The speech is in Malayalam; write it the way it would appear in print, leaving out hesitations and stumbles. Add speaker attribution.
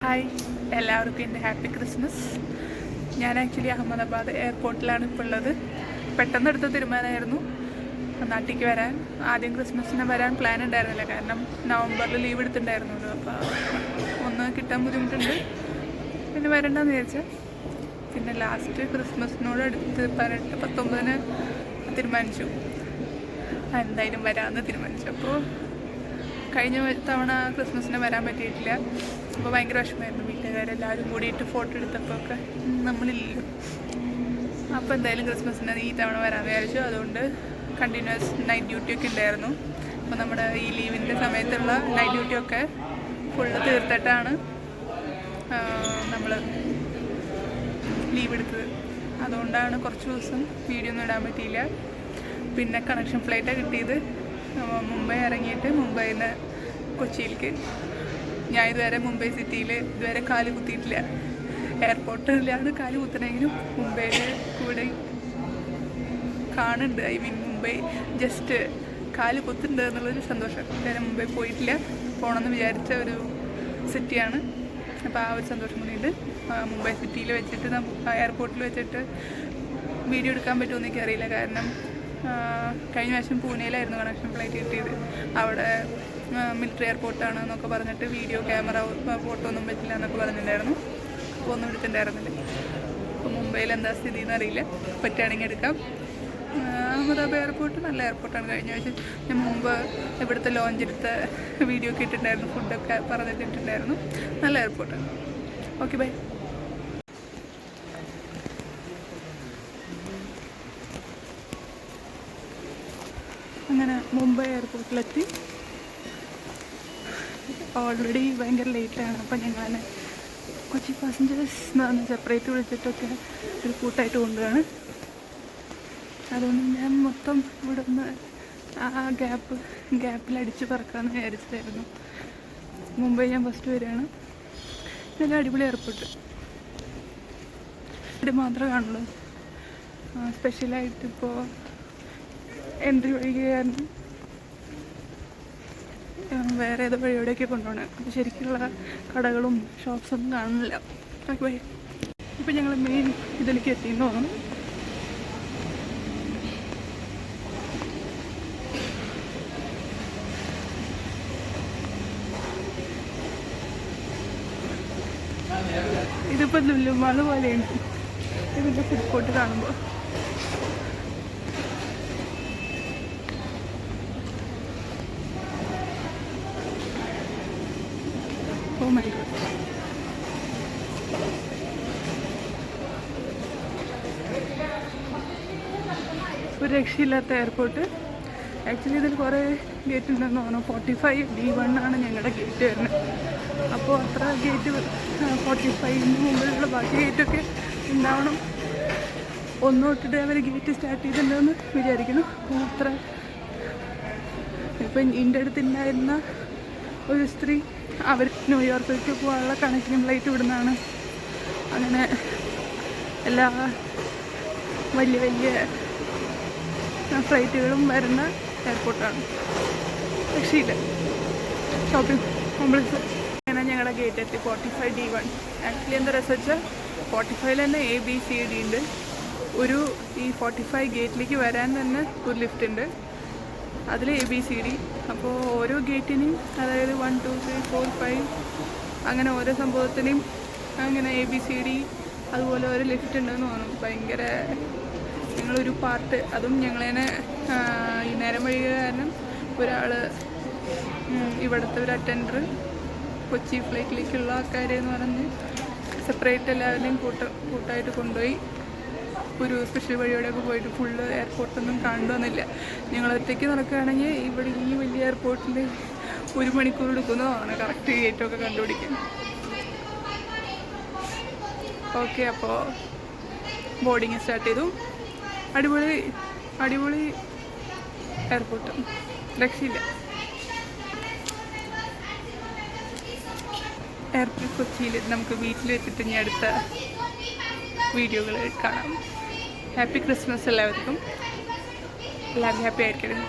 Speaker 1: ഹായ്, എല്ലാവർക്കും എൻ്റെ ഹാപ്പി ക്രിസ്മസ്. ഞാൻ ആക്ച്വലി അഹമ്മദാബാദ് എയർപോർട്ടിലാണ് ഇപ്പോൾ ഉള്ളത്. പെട്ടെന്ന് എടുത്ത തീരുമാനമായിരുന്നു നാട്ടിലേക്ക് വരാൻ. ആദ്യം ക്രിസ്മസിന് വരാൻ പ്ലാൻ ഉണ്ടായിരുന്നില്ല, കാരണം നവംബറിൽ ലീവ് എടുത്തിട്ടുണ്ടായിരുന്നല്ലോ. അപ്പോൾ ഒന്ന് കിട്ടാൻ ബുദ്ധിമുട്ടുണ്ട്, പിന്നെ വരണ്ടെന്ന് വിചാരിച്ചാൽ. പിന്നെ ലാസ്റ്റ് ക്രിസ്മസിനോട് അടുത്ത് 18-19 തീരുമാനിച്ചു, എന്തായാലും വരാമെന്ന് തീരുമാനിച്ചു. അപ്പോൾ കഴിഞ്ഞ തവണ ക്രിസ്മസിന് വരാൻ പറ്റിയിട്ടില്ല. അപ്പോൾ ഭയങ്കര വിഷമമായിരുന്നു. വീട്ടുകാരെല്ലാവരും കൂടിയിട്ട് ഫോട്ടോ എടുത്തപ്പോൾ ഒക്കെ നമ്മളില്ലല്ലോ. അപ്പോൾ എന്തായാലും ക്രിസ്മസിന് ഈ തവണ വരാമെന്ന് വിചാരിച്ചു. അതുകൊണ്ട് കണ്ടിന്യൂസ് നൈറ്റ് ഡ്യൂട്ടിയൊക്കെ ഉണ്ടായിരുന്നു. അപ്പോൾ നമ്മുടെ ഈ ലീവിൻ്റെ സമയത്തുള്ള നൈറ്റ് ഡ്യൂട്ടിയൊക്കെ ഫുള്ള് തീർത്തിട്ടാണ് നമ്മൾ ലീവ് എടുത്തത്. അതുകൊണ്ടാണ് കുറച്ച് ദിവസം വീഡിയോ ഒന്നും ഇടാൻ പറ്റിയില്ല. പിന്നെ കണക്ഷൻ ഫ്ലൈറ്റാണ് കിട്ടിയത്. മുംബൈ ഇറങ്ങിയിട്ട് മുംബൈയിൽ നിന്ന് കൊച്ചിയിലേക്ക്. ഞാൻ ഇതുവരെ മുംബൈ സിറ്റിയിൽ ഇതുവരെ കാല് കുത്തിയിട്ടില്ല. എയർപോർട്ടിലാണ് കാല് കുത്തണമെങ്കിലും മുംബൈയിൽ കൂടെ കാണുന്നുണ്ട്. ഐ മീൻ മുംബൈ ജസ്റ്റ് കാല് കുത്തുന്നുണ്ട് എന്നുള്ളൊരു സന്തോഷം. ഇതുവരെ മുംബൈ പോയിട്ടില്ല. പോകണമെന്ന് വിചാരിച്ച ഒരു സിറ്റിയാണ്. അപ്പോൾ ആ ഒരു സന്തോഷം കൂടിയുണ്ട്. മുംബൈ സിറ്റിയിൽ വെച്ചിട്ട് എയർപോർട്ടിൽ വെച്ചിട്ട് വീഡിയോ എടുക്കാൻ പറ്റുമെന്ന് എനിക്കറിയില്ല. കാരണം കഴിഞ്ഞ പ്രാവശ്യം പൂനെയിലായിരുന്നു കണക്ഷൻ ഫ്ലൈറ്റ് കിട്ടിയത്. അവിടെ മിലിറ്ററി എയർപോർട്ടാണ് എന്നൊക്കെ പറഞ്ഞിട്ട് വീഡിയോ ക്യാമറ ഫോട്ടോ ഒന്നും പറ്റില്ല എന്നൊക്കെ പറഞ്ഞിട്ടുണ്ടായിരുന്നു. അപ്പോൾ ഒന്നും എടുത്തിട്ടുണ്ടായിരുന്നില്ല. അപ്പോൾ മുംബൈയിൽ എന്താ സ്ഥിതി എന്നറിയില്ല. പറ്റുകയാണെങ്കിൽ എടുക്കാം. അഹമ്മദാബാദ് എയർപോർട്ട് നല്ല എയർപോർട്ടാണ്. കഴിഞ്ഞ ആഴ്ച ഞാൻ മുമ്പ് ഇവിടുത്തെ ലോഞ്ചെടുത്ത വീഡിയോ ഒക്കെ ഇട്ടിട്ടുണ്ടായിരുന്നു, ഫുഡൊക്കെ പറഞ്ഞിട്ടുണ്ടായിരുന്നു. നല്ല എയർപോർട്ടാണ്. Okay, by. അങ്ങനെ മുംബൈ എയർപോർട്ടിലെത്തി. ഓൾറെഡി ഭയങ്കര ലേറ്റാണ്. അപ്പം ഞങ്ങൾ കൊച്ചി പാസഞ്ചേഴ്സ് എന്ന് പറഞ്ഞ് സെപ്പറേറ്റ് വിളിച്ചിട്ടൊക്കെ ഒരു കൂട്ടായിട്ട് കൊണ്ടുപോവാണ്. അതുകൊണ്ട് ഞാൻ മൊത്തം ഇവിടെ നിന്ന് ആ ഗ്യാപ്പിലടിച്ച് പറക്കാമെന്ന് വിചാരിച്ചിട്ടായിരുന്നു. മുംബൈ ഞാൻ ഫസ്റ്റ് വരികയാണ്. നല്ല അടിപൊളി എയർപോർട്ട്. ഇത് മാത്രമേ കാണുള്ളൂ. സ്പെഷ്യലായിട്ടിപ്പോൾ എൻട്രി വഴിക്ക് കാരണം വേറെ ഏതോ വഴിയോടെയൊക്കെ കൊണ്ടുപോകണം. അപ്പോൾ ശരിക്കുള്ള കടകളും ഷോപ്സൊന്നും കാണുന്നില്ല. Okay, bye. ഇപ്പം ഞങ്ങൾ മെയിൻ ഇതിലേക്ക് എത്തിയെന്ന് തോന്നുന്നു. ഇതിപ്പോൾ ലുലുമാള് പോലെയുണ്ട് ഇതിൻ്റെ ഫുഡ് കോർട്ട് കാണുമ്പോൾ. Oh my god. ഒരു രക്ഷയില്ലാത്ത എയർപോർട്ട്. ആക്ച്വലി ഇതിൽ കുറേ ഗേറ്റ് ഉണ്ടെന്ന് തോന്നുന്നു. 45 D1 ആണ് ഞങ്ങളുടെ ഗേറ്റ് വരുന്നത്. അപ്പോൾ അത്ര ഗേറ്റ് 45 മുമ്പിലുള്ള ബാക്കി ഗേറ്റൊക്കെ ഉണ്ടാവണം. ഒന്ന് തൊട്ടിട്ട് അവർ ഗേറ്റ് സ്റ്റാർട്ട് ചെയ്തിട്ടുണ്ടെന്ന് വിചാരിക്കുന്നു. അപ്പോൾ അത്ര ഇപ്പം എൻ്റെ അടുത്തുണ്ടായിരുന്ന ഒരു സ്ത്രീ അവർ ന്യൂയോർക്കിലേക്ക് പോകാനുള്ള കണക്ഷൻ ഫ്ലൈറ്റ് വിടുന്നതാണ്. അങ്ങനെ എല്ലാ വലിയ വലിയ ഫ്ലൈറ്റുകളും വരുന്ന എയർപോർട്ടാണ്. രക്ഷയില്ല. Shopping complex. അങ്ങനെ ഞങ്ങളുടെ ഗേറ്റ് എത്തി 45 D1. ആക്ച്വലി എന്താ വെച്ചാൽ 45 തന്നെ ABCD ഉണ്ട്. ഈ 45 ഗേറ്റിലേക്ക് വരാൻ തന്നെ ഒരു ലിഫ്റ്റ് ഉണ്ട്. അതിൽ ABCD. അപ്പോൾ ഓരോ ഗേറ്റിനും, അതായത് 1 2 3 4 5 അങ്ങനെ ഓരോ സംഭവത്തിനും അങ്ങനെ ABCD അതുപോലെ ഒരു ലിഫ്റ്റ് ഉണ്ടെന്ന് തോന്നുന്നു. ഭയങ്കര ഞങ്ങളൊരു പാർട്ട്, അതും ഞങ്ങളതിനെ ഈ നേരം വഴിക കാരണം ഒരാൾ ഇവിടുത്തെ ഒരു അറ്റൻഡർ കൊച്ചി ഫ്ലൈറ്റിലേക്കുള്ള ആൾക്കാരെന്ന് പറഞ്ഞ് സെപ്പറേറ്റ് എല്ലാവരെയും കൂട്ടായിട്ട് കൊണ്ടുപോയി. ഒരു സ്പെഷ്യൽ വഴിയോടെയൊക്കെ പോയിട്ട് ഫുള്ള് എയർപോർട്ടൊന്നും കണ്ടുവന്നില്ല. ഞങ്ങൾ ഒറ്റയ്ക്ക് നടക്കുകയാണെങ്കിൽ ഇവിടെ ഈ വലിയ എയർപോർട്ടിൽ 1 മണിക്കൂർ എടുക്കുന്നതാണ് കറക്റ്റ് ഗേറ്റൊക്കെ കണ്ടുപിടിക്കാൻ. ഓക്കെ, അപ്പോൾ ബോർഡിങ് സ്റ്റാർട്ട് ചെയ്തു. അടിപൊളി എയർപോർട്ട്, രക്ഷയില്ല. എയർപോർട്ട് കൊച്ചിയിൽ നമുക്ക് വീട്ടിൽ വെച്ചിട്ട് ഇനി അടുത്ത വീഡിയോകൾ കാണാം. ഹാപ്പി ക്രിസ്മസ് എല്ലാവർക്കും. എല്ലാവരും ഹാപ്പി ആയിരിക്കണം.